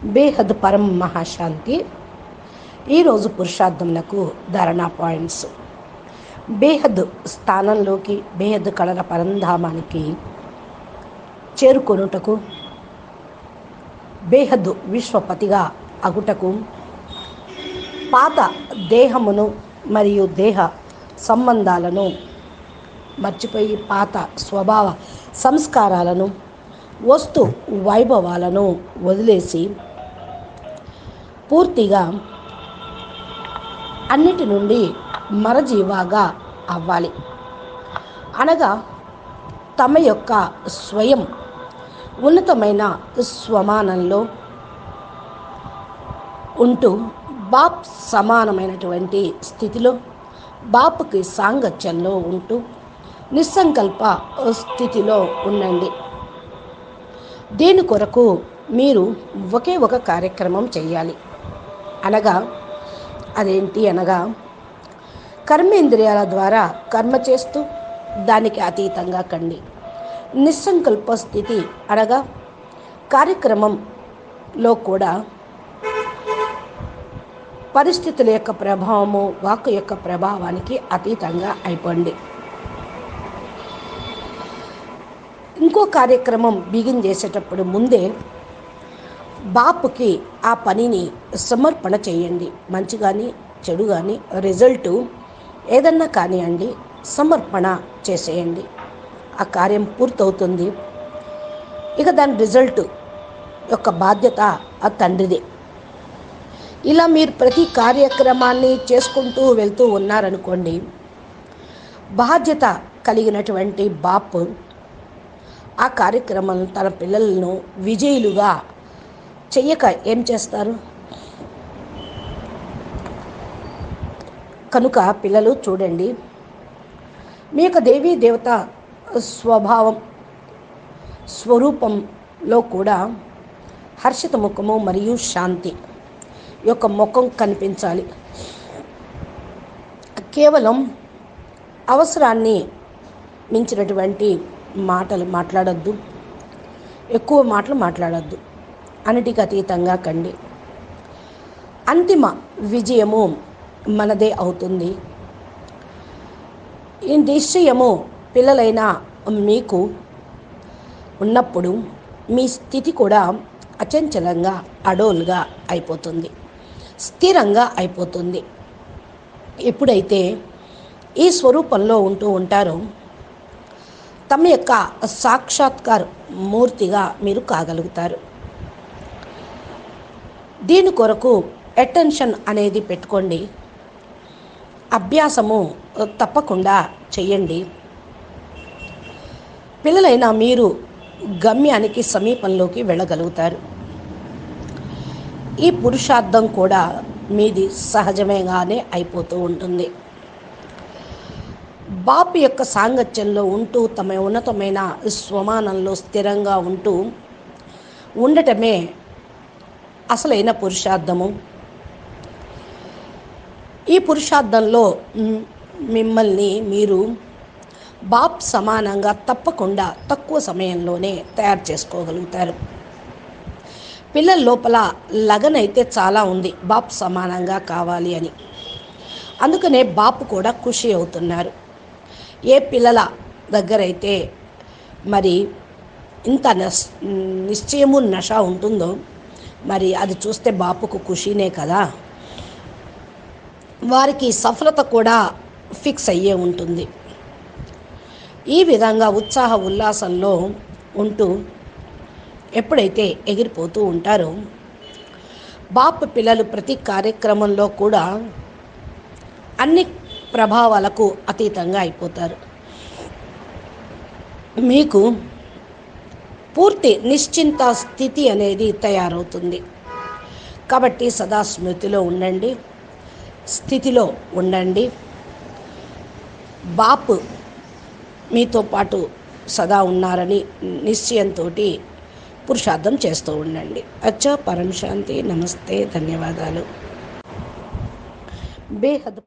బేహద్ పరం మహాశాంతి. ఈరోజు పురుషార్థములకు ధారణా పాయింట్స్. బేహద్ స్థానంలోకి, బేహద్ కళల పరంధామానికి చేరుకొనుటకు, బేహద్ విశ్వపతిగా అగుటకు, పాత దేహమును మరియు దేహ సంబంధాలను మర్చిపోయి పాత స్వభావ సంస్కారాలను, వస్తు వైభవాలను వదిలేసి పూర్తిగా అన్నిటి నుండి మరజీవాగా అవ్వాలి. అనగా తమ యొక్క స్వయం ఉన్నతమైన స్వమానంలో ఉంటూ బాప్ సమానమైనటువంటి స్థితిలో, బాపుకి సాంగత్యంలో ఉంటూ నిస్సంకల్ప స్థితిలో ఉండండి. దీని కొరకు మీరు ఒకే ఒక కార్యక్రమం చేయాలి. అనగా అదేంటి అనగా కర్మేంద్రియాల ద్వారా కర్మ చేస్తూ దానికి అతీతంగా కండి. నిస్సంకల్ప స్థితి అనగా కార్యక్రమంలో కూడా పరిస్థితుల యొక్క ప్రభావము, వాక్కు యొక్క ప్రభావానికి అతీతంగా అయిపోండి. ఇంకో కార్యక్రమం బిగిన్ చేసేటప్పుడు ముందే బాపుకి ఆ పనిని సమర్పణ చేయండి. మంచి కానీ చెడు కానీ రిజల్టు ఏదన్నా కానివ్వండి, సమర్పణ చేసేయండి. ఆ కార్యం పూర్తవుతుంది. ఇక దాని రిజల్ట్ యొక్క బాధ్యత ఆ తండ్రిదే. ఇలా మీరు ప్రతి కార్యక్రమాన్ని చేసుకుంటూ వెళ్తూ ఉన్నారనుకోండి, బాధ్యత కలిగినటువంటి బాపు ఆ కార్యక్రమాలను తన పిల్లలను విజయులుగా చెయ్యక ఏం చేస్తారు? కనుక పిల్లలు చూడండి, మీ యొక్క దేవీ దేవత స్వభావం స్వరూపంలో కూడా హర్షిత ముఖము మరియు శాంతి యొక్క ముఖం కనిపించాలి. కేవలం అవసరాన్ని మించినటువంటి మాటలు మాట్లాడద్దు, ఎక్కువ మాటలు మాట్లాడద్దు, అన్నిటికీ అతీతంగా కండి. అంతిమ విజయము మనదే అవుతుంది. ఈ నిశ్చయము పిల్లలైన మీకు ఉన్నప్పుడు మీ స్థితి కూడా అచంచలంగా, అడోల్గా అయిపోతుంది, స్థిరంగా అయిపోతుంది. ఎప్పుడైతే ఈ స్వరూపంలో ఉంటూ ఉంటారో తమ యొక్క సాక్షాత్కార మూర్తిగా మీరు కాగలుగుతారు. దీని కొరకు అటెన్షన్ అనేది పెట్టుకోండి. అభ్యాసము తప్పకుండా చెయ్యండి. పిల్లలైన మీరు గమ్యానికి సమీపంలోకి వెళ్ళగలుగుతారు. ఈ పురుషార్థం కూడా మీది సహజమేగానే అయిపోతూ ఉంటుంది. బాపు యొక్క సాంగత్యంలో ఉంటూ తమ ఉన్నతమైన స్వమానంలో స్థిరంగా ఉంటూ ఉండటమే అసలైన పురుషార్థము. ఈ పురుషార్థంలో మిమ్మల్ని మీరు బాప్ సమానంగా తప్పకుండా తక్కువ సమయంలోనే తయారు చేసుకోగలుగుతారు. పిల్లల లోపల లగనైతే చాలా ఉంది బాప్ సమానంగా కావాలి అని. అందుకనే బాపు కూడా ఖుషి అవుతున్నారు. ఏ పిల్లల దగ్గరైతే మరి ఇంత నిశ్చయము నష ఉంటుందో మరి అది చూస్తే బాపుకు ఖుషీనే కదా. వారికి సఫలత కూడా ఫిక్స్ అయ్యే ఉంటుంది. ఈ విధంగా ఉత్సాహ ఉల్లాసంలో ఉంటూ ఎప్పుడైతే ఎగిరిపోతూ ఉంటారో బాపు పిల్లలు ప్రతి కార్యక్రమంలో కూడా అన్ని ప్రభావాలకు అతీతంగా అయిపోతారు. మీకు పూర్తి నిశ్చింత స్థితి అనేది తయారవుతుంది. కాబట్టి సదా స్మృతిలో ఉండండి, స్థితిలో ఉండండి. బాపు మీతో పాటు సదా ఉన్నారని నిశ్చయంతో పురుషార్థం చేస్తూ ఉండండి. అచ్చా, పరం శాంతి. నమస్తే, ధన్యవాదాలు. బేహద్